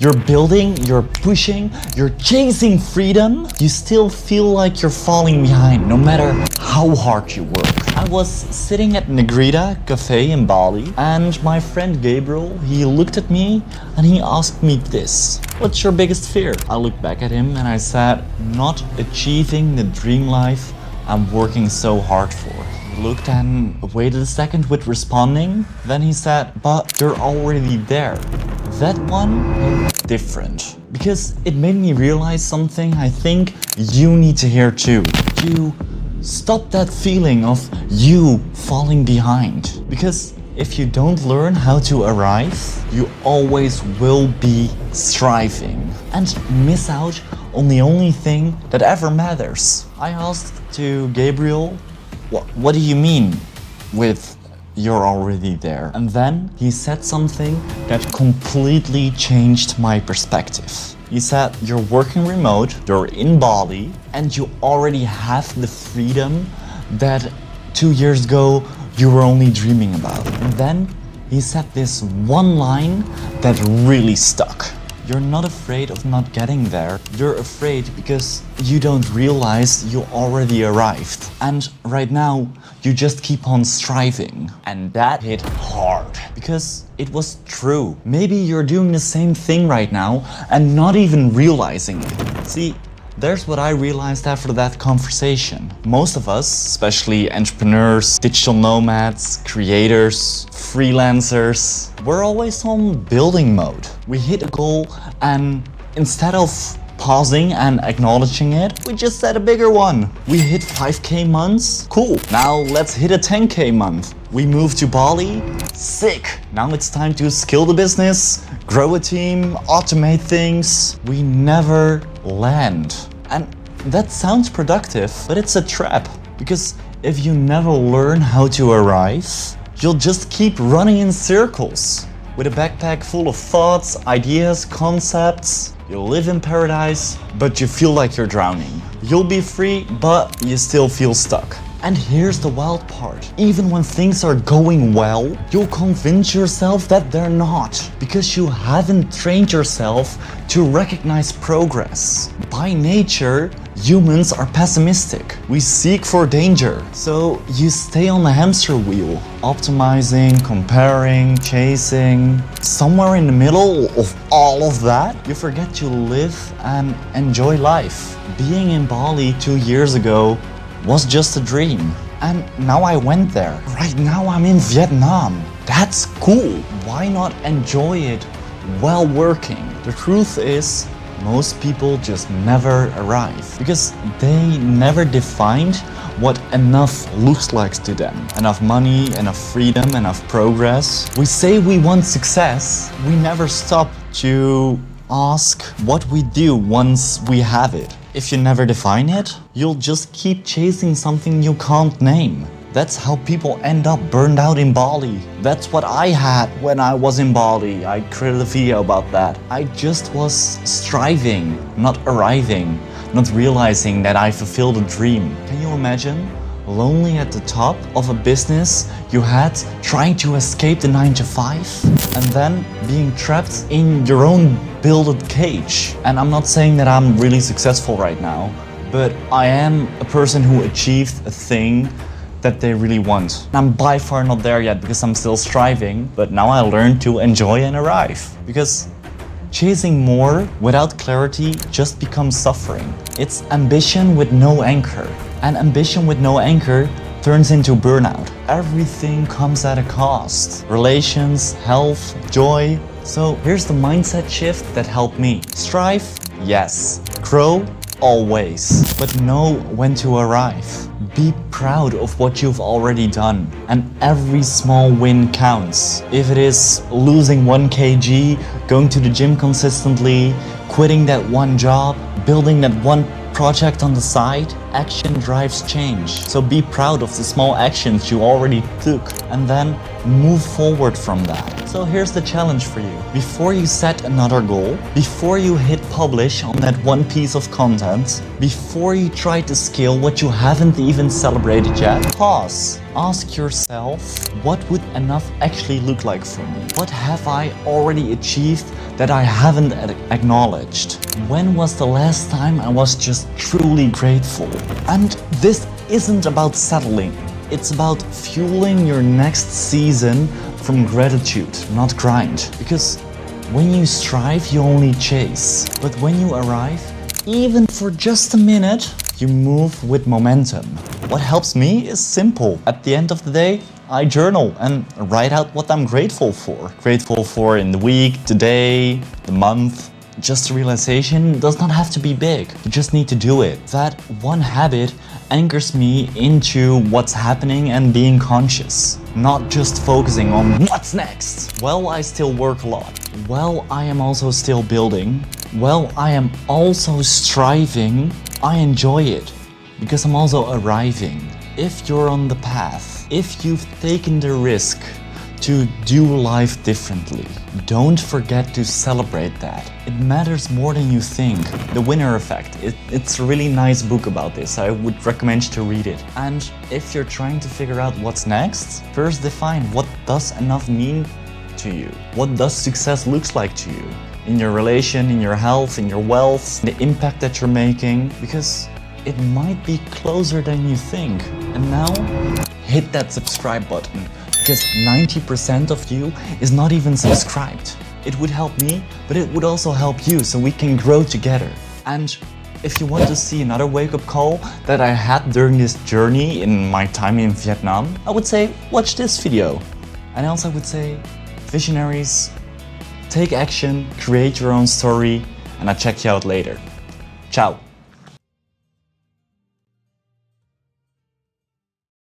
You're building, you're pushing, you're chasing freedom, you still feel like you're falling behind, no matter how hard you work. I was sitting at Negrita Cafe in Bali, and my friend Gabriel, he looked at me and he asked me this: what's your biggest fear? I looked back at him and I said, not achieving the dream life I'm working so hard for. He looked and waited a second with responding, then he said, but you're already there. That one, different. Because it made me realize something I think you need to hear too. You stop that feeling of you falling behind. Because if you don't learn how to arrive, you always will be striving and miss out on the only thing that ever matters. I asked to Gabriel, what do you mean with you're already there? And then he said something that completely changed my perspective. He said, you're working remote, you're in Bali, and you already have the freedom that 2 years ago you were only dreaming about. And then he said this one line that really stuck. You're not afraid of not getting there. You're afraid because you don't realize you already arrived. And right now, you just keep on striving. And that hit hard because it was true. Maybe you're doing the same thing right now and not even realizing it. See, there's what I realized after that conversation. Most of us, especially entrepreneurs, digital nomads, creators, freelancers, we're always on building mode. We hit a goal and instead of pausing and acknowledging it, we just set a bigger one. We hit 5K months, cool. Now let's hit a 10K month. We moved to Bali, sick. Now it's time to scale the business, grow a team, automate things. We never land. And that sounds productive, but it's a trap. Because if you never learn how to arrive, you'll just keep running in circles with a backpack full of thoughts, ideas, concepts. You'll live in paradise, but you feel like you're drowning. You'll be free, but you still feel stuck. And here's the wild part. Even when things are going well, you'll convince yourself that they're not, because you haven't trained yourself to recognize progress. By nature, humans are pessimistic. We seek for danger. So you stay on the hamster wheel, optimizing, comparing, chasing. Somewhere in the middle of all of that, you forget to live and enjoy life. Being in Bali 2 years ago was just a dream. And now I went there. Right now I'm in Vietnam. That's cool. Why not enjoy it while working? The truth is, most people just never arrive because they never defined what enough looks like to them. Enough money, enough freedom, enough progress. We say we want success. We never stop to ask what we do once we have it. If you never define it, you'll just keep chasing something you can't name. That's how people end up burned out in Bali. That's what I had when I was in Bali. I created a video about that. I just was striving, not arriving, not realizing that I fulfilled a dream. Can you imagine? Lonely at the top of a business you had, trying to escape the 9 to 5, and then being trapped in your own built cage. And I'm not saying that I'm really successful right now, but I am a person who achieved a thing that they really want. I'm by far not there yet because I'm still striving, but now I learn to enjoy and arrive. Because chasing more without clarity just becomes suffering. It's ambition with no anchor. And ambition with no anchor turns into burnout. Everything comes at a cost. Relations, health, joy. So here's the mindset shift that helped me. Strive, yes. Grow, always. But know when to arrive. Be proud of what you've already done. And every small win counts. If it is losing 1 kg, going to the gym consistently, quitting that one job, building that one project on the side, action drives change. So be proud of the small actions you already took and then move forward from that. So here's the challenge for you. Before you set another goal, before you hit publish on that one piece of content, before you try to scale what you haven't even celebrated yet, pause. Ask yourself, what would enough actually look like for me? What have I already achieved that I haven't acknowledged? When was the last time I was just truly grateful? And this isn't about settling. It's about fueling your next season from gratitude, not grind. Because when you strive, you only chase. But when you arrive, even for just a minute, you move with momentum. What helps me is simple. At the end of the day, I journal and write out what I'm grateful for. Grateful for in the week, the day, the month. Just a realization does not have to be big. You just need to do it. That one habit anchors me into what's happening and being conscious. Not just focusing on what's next. Well, I still work a lot. Well, I am also still building. Well, I am also striving. I enjoy it because I'm also arriving. If you're on the path, if you've taken the risk to do life differently, don't forget to celebrate that. It matters more than you think. The Winner Effect, it's a really nice book about this. I would recommend you to read it. And if you're trying to figure out what's next, first define what does enough mean to you? What does success looks like to you? In your relation, in your health, in your wealth, the impact that you're making, because it might be closer than you think. And now, hit that subscribe button, because 90% of you is not even subscribed. It would help me, but it would also help you, so we can grow together. And if you want to see another wake-up call that I had during this journey in my time in Vietnam, I would say, watch this video. And else I would say, visionaries, take action, create your own story, and I'll check you out later. Ciao.